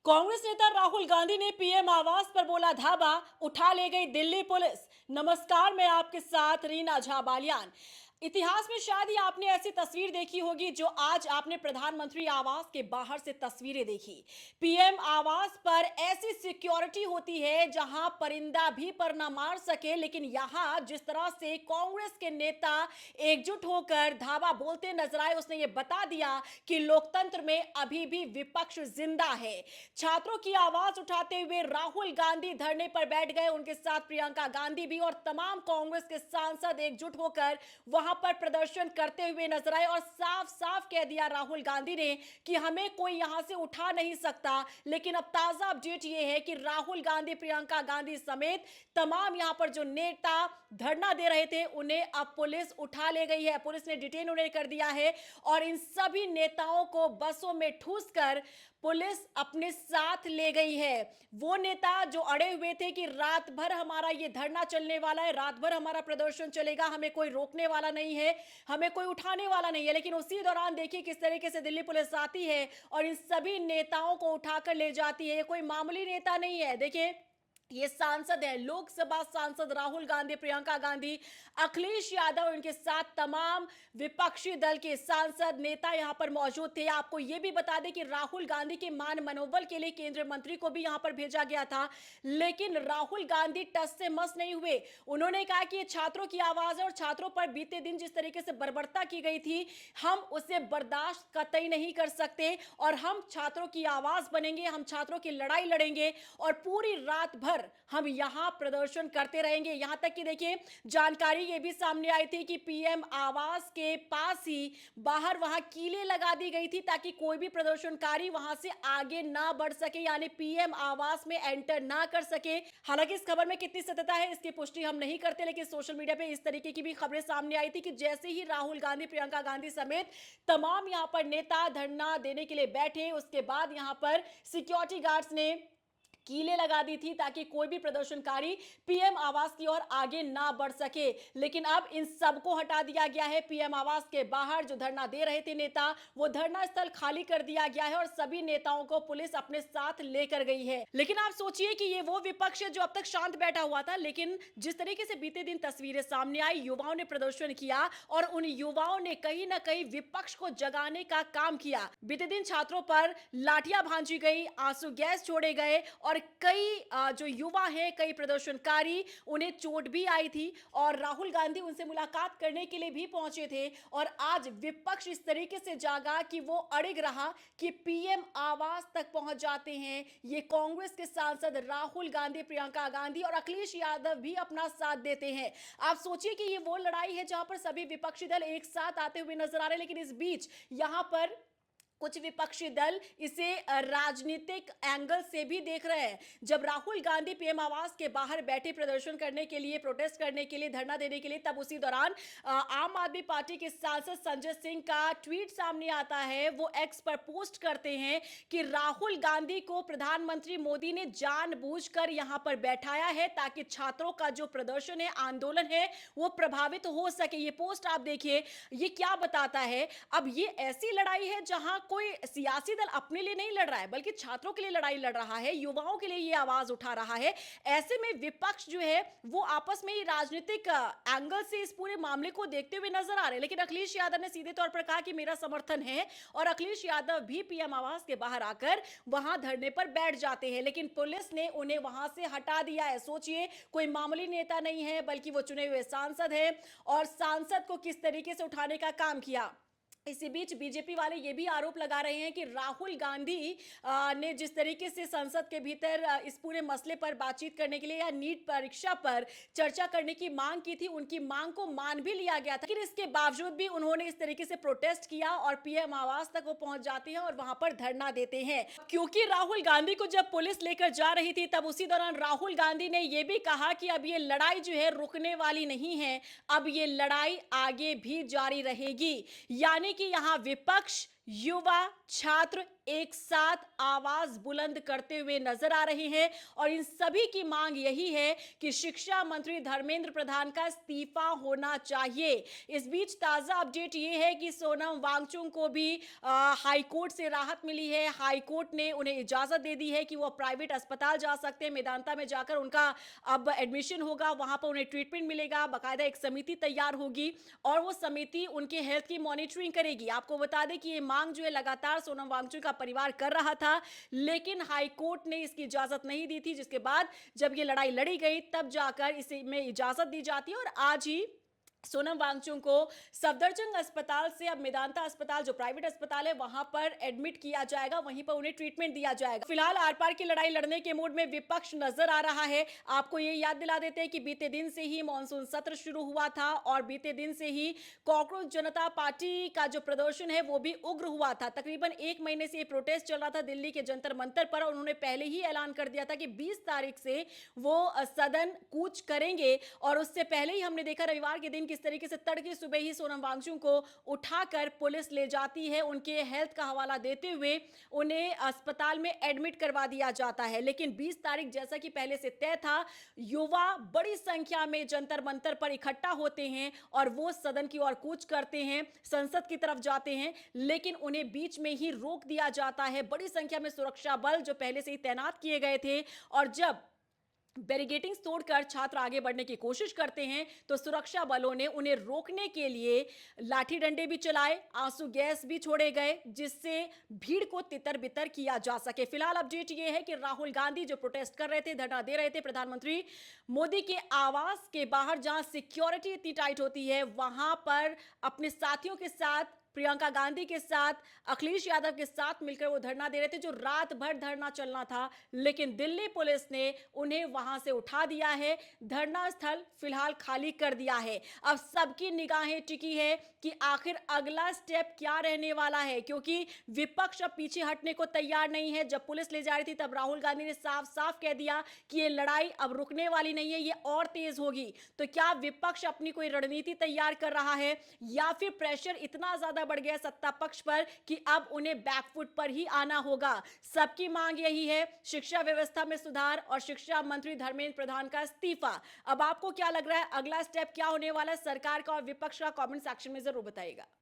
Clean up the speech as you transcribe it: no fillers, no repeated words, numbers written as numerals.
कांग्रेस नेता राहुल गांधी ने पीएम आवास पर बोला धावा, उठा ले गई दिल्ली पुलिस। नमस्कार, मैं आपके साथ रीना झा बालियान। इतिहास में शायद ही आपने ऐसी तस्वीर देखी होगी जो आज आपने प्रधानमंत्री आवास के बाहर से तस्वीरें देखी। पीएम आवास पर ऐसी सिक्योरिटी होती है जहां परिंदा भी पर न मार सके, लेकिन यहां जिस तरह से कांग्रेस के नेता एकजुट होकर धावा बोलते नजर आए, उसने ये बता दिया कि लोकतंत्र में अभी भी विपक्ष जिंदा है। छात्रों की आवाज उठाते हुए राहुल गांधी धरने पर बैठ गए, उनके साथ प्रियंका गांधी भी, और तमाम कांग्रेस के सांसद एकजुट होकर वहां पर प्रदर्शन करते हुए नजर आए और साफ साफ कह दिया राहुल गांधी ने कि हमें कोई यहां से उठा नहीं सकता। लेकिन अब ताजा अपडेट यह है कि राहुल गांधी, प्रियंका गांधी समेत तमाम यहां पर जो नेता धरना दे रहे थे, उन्हें अब पुलिस उठा ले गई है। पुलिस ने डिटेन उन्हें कर दिया है और इन सभी नेताओं को बसों में ठूस कर पुलिस अपने साथ ले गई है। वो नेता जो अड़े हुए थे कि रात भर हमारा ये धरना चलने वाला है, रात भर हमारा प्रदर्शन चलेगा, हमें कोई रोकने वाला नहीं है, हमें कोई उठाने वाला नहीं है, लेकिन उसी दौरान देखिए किस तरीके से दिल्ली पुलिस आती है और इन सभी नेताओं को उठाकर ले जाती है। ये कोई मामूली नेता नहीं है। देखिए, ये सांसद है, लोकसभा सांसद राहुल गांधी, प्रियंका गांधी, अखिलेश यादव, इनके साथ तमाम विपक्षी दल के सांसद नेता यहां पर मौजूद थे। आपको यह भी बता दें कि राहुल गांधी के मान मनोबल के लिए केंद्रीय मंत्री को भी यहां पर भेजा गया था, लेकिन राहुल गांधी टस से मस नहीं हुए। उन्होंने कहा कि ये छात्रों की आवाज है और छात्रों पर बीते दिन जिस तरीके से बर्बरता की गई थी, हम उसे बर्दाश्त कतई नहीं कर सकते और हम छात्रों की आवाज बनेंगे, हम छात्रों की लड़ाई लड़ेंगे और पूरी रात भर हम यहां प्रदर्शन करते रहेंगे। यहां तक कि देखिए, जानकारी ये भी सामने आई थी कि पीएम आवास के पास ही बाहर वहां कीलें लगा दी गई थी ताकि कोई भी प्रदर्शनकारी वहां से आगे ना बढ़ सके, यानी पीएम आवास में एंटर ना कर सके। हालांकि इस खबर में कितनी सत्यता है इसकी पुष्टि हम नहीं करते, लेकिन सोशल मीडिया पे इस तरीके की भी खबरें सामने आई थी कि जैसे ही राहुल गांधी, प्रियंका गांधी समेत तमाम यहां पर नेता धरना देने के लिए बैठे, उसके बाद यहां पर सिक्योरिटी गार्ड्स ने कीलें लगा दी थी ताकि कोई भी प्रदर्शनकारी पीएम आवास की ओर आगे ना बढ़ सके। लेकिन अब इन सबको हटा दिया गया है। पीएम आवास के बाहर जो धरना दे रहे थे नेता, वो धरना स्थल खाली कर दिया गया है और सभी नेताओं को पुलिस अपने साथ लेकर गई है। लेकिन आप सोचिए कि ये वो विपक्ष है जो अब तक शांत बैठा हुआ था, लेकिन जिस तरीके से बीते दिन तस्वीरें सामने आई, युवाओं ने प्रदर्शन किया और उन युवाओं ने कहीं ना कहीं विपक्ष को जगाने का काम किया। बीते दिन छात्रों पर लाठियां भांजी गई, आंसू गैस छोड़े गए और कई जो युवा हैं, कई प्रदर्शनकारी, उन्हें चोट भी आई थी और राहुल गांधी उनसे मुलाकात करने के लिए भी पहुंचे थे। और आज विपक्ष इस तरीके से जागा कि वो अड़िग रहा कि पीएम आवास तक पहुंच जाते हैं। ये कांग्रेस के सांसद राहुल गांधी, प्रियंका गांधी और अखिलेश यादव भी अपना साथ देते हैं। आप सोचिए कि ये वो लड़ाई है जहां पर सभी विपक्षी दल एक साथ आते हुए नजर आ रहे हैं, लेकिन इस बीच यहां पर कुछ विपक्षी दल इसे राजनीतिक एंगल से भी देख रहे हैं। जब राहुल गांधी पीएम आवास के बाहर बैठे प्रदर्शन करने के लिए, प्रोटेस्ट करने के लिए, धरना देने के लिए, तब उसी दौरान आम आदमी पार्टी के सांसद संजय सिंह का ट्वीट सामने आता है। वो एक्स पर पोस्ट करते हैं कि राहुल गांधी को प्रधानमंत्री मोदी ने जानबूझकर यहां पर बैठाया है ताकि छात्रों का जो प्रदर्शन है, आंदोलन है, वो प्रभावित हो सके। ये पोस्ट आप देखिए, ये क्या बताता है। अब ये ऐसी लड़ाई है जहां कोई सियासी दल अपने लिए नहीं लड़ रहा है, बल्कि छात्रों के लिए लड़ाई लड़ रहा है, युवाओं के लिए ये आवाज उठा रहा है। ऐसे में विपक्ष जो है वो आपस में ही राजनीतिक एंगल से इस पूरे मामले को देखते हुए नजर आ रहे हैं। लेकिन अखिलेश यादव ने सीधे तौर पर कहा कि मेरा समर्थन है और अखिलेश यादव भी पीएम आवास के बाहर आकर वहां धरने पर बैठ जाते हैं, लेकिन पुलिस ने उन्हें वहां से हटा दिया है। सोचिए, कोई मामूली नेता नहीं है, बल्कि वो चुने हुए सांसद है और सांसद को किस तरीके से उठाने का काम किया। इसी बीच बीजेपी वाले ये भी आरोप लगा रहे हैं कि राहुल गांधी ने जिस तरीके से संसद के भीतर इस पूरे मसले पर बातचीत करने के लिए या नीट परीक्षा पर चर्चा करने की मांग की थी, उनकी मांग को मान भी लिया गया था, लेकिन इसके बावजूद भी उन्होंने इस तरीके से प्रोटेस्ट किया और पीएम आवास तक वो पहुंच जाते हैं और वहां पर धरना देते हैं। क्योंकि राहुल गांधी को जब पुलिस लेकर जा रही थी, तब उसी दौरान राहुल गांधी ने यह भी कहा कि अब ये लड़ाई जो है रुकने वाली नहीं है, अब ये लड़ाई आगे भी जारी रहेगी। यानी कि यहां विपक्ष युवा छात्र एक साथ आवाज बुलंद करते हुए नजर आ रहे हैं और इन सभी की मांग यही है कि शिक्षा मंत्री धर्मेंद्र प्रधान का इस्तीफा होना चाहिए। इस बीच ताजा अपडेट ये है कि सोनम वांगचुक को भी हाई कोर्ट से राहत मिली है। हाई कोर्ट ने उन्हें इजाजत दे दी है कि वो प्राइवेट अस्पताल जा सकते हैं। मेदांता में जाकर उनका अब एडमिशन होगा, वहां पर उन्हें ट्रीटमेंट मिलेगा। बाकायदा एक समिति तैयार होगी और वो समिति उनके हेल्थ की मॉनिटरिंग करेगी। आपको बता दें कि ये मांग जो है लगातार सोनम वांगचुक का परिवार कर रहा था, लेकिन हाई कोर्ट ने इसकी इजाजत नहीं दी थी, जिसके बाद जब ये लड़ाई लड़ी गई तब जाकर इसे में इजाजत दी जाती है और आज ही सोनम वांगचुक को सफदरजंग अस्पताल से अब मेदांता अस्पताल जो प्राइवेट अस्पताल है वहां पर एडमिट किया जाएगा, वहीं पर उन्हें ट्रीटमेंट दिया जाएगा। फिलहाल आर पार की लड़ाई लड़ने के मूड में विपक्ष नजर आ रहा है। आपको ये याद दिला देते हैं कि बीते दिन से ही मॉनसून सत्र शुरू हुआ था और बीते दिन से ही कॉकरोच जनता पार्टी का जो प्रदर्शन है वो भी उग्र हुआ था। तकरीबन एक महीने से ये प्रोटेस्ट चल रहा था दिल्ली के जंतर मंतर पर और उन्होंने पहले ही ऐलान कर दिया था कि 20 तारीख से वो सदन कूच करेंगे। और उससे पहले ही हमने देखा रविवार के दिन किस तरीके से तड़के सुबह ही सोनम वांगचुक को उठाकर पुलिस ले जाती है, उनके हेल्थ का हवाला देते हुए उन्हें अस्पताल में एडमिट करवा दिया जाता है। लेकिन 20 तारीख जैसा कि पहले से तय था, युवा बड़ी संख्या में जंतर मंतर पर इकट्ठा होते हैं और वो सदन की ओर कूच करते हैं, संसद की तरफ जाते हैं, लेकिन उन्हें बीच में ही रोक दिया जाता है। बड़ी संख्या में सुरक्षा बल जो पहले से ही तैनात किए गए थे और जब बैरिकेडिंग्स तोड़कर छात्र आगे बढ़ने की कोशिश करते हैं तो सुरक्षा बलों ने उन्हें रोकने के लिए लाठी डंडे भी चलाए, आंसू गैस भी छोड़े गए, जिससे भीड़ को तितर बितर किया जा सके। फिलहाल अपडेट यह है कि राहुल गांधी जो प्रोटेस्ट कर रहे थे, धरना दे रहे थे प्रधानमंत्री मोदी के आवास के बाहर, जहां सिक्योरिटी इतनी टाइट होती है, वहां पर अपने साथियों के साथ, प्रियंका गांधी के साथ, अखिलेश यादव के साथ मिलकर वो धरना दे रहे थे, जो रात भर धरना चलना था, लेकिन दिल्ली पुलिस ने उन्हें वहां से उठा दिया है। धरना स्थल फिलहाल खाली कर दिया है। अब सबकी निगाहें टिकी है कि आखिर अगला स्टेप क्या रहने वाला है, क्योंकि विपक्ष अब पीछे हटने को तैयार नहीं है। जब पुलिस ले जा रही थी तब राहुल गांधी ने साफ साफ कह दिया कि ये लड़ाई अब रुकने वाली नहीं है, ये और तेज होगी। तो क्या विपक्ष अपनी कोई रणनीति तैयार कर रहा है या फिर प्रेशर इतना ज्यादा बढ़ गया सत्ता पक्ष पर कि अब उन्हें बैकफुट पर ही आना होगा? सबकी मांग यही है, शिक्षा व्यवस्था में सुधार और शिक्षा मंत्री धर्मेंद्र प्रधान का इस्तीफा। अब आपको क्या लग रहा है, अगला स्टेप क्या होने वाला है सरकार का और विपक्ष का? कमेंट सेक्शन में जरूर बताइएगा।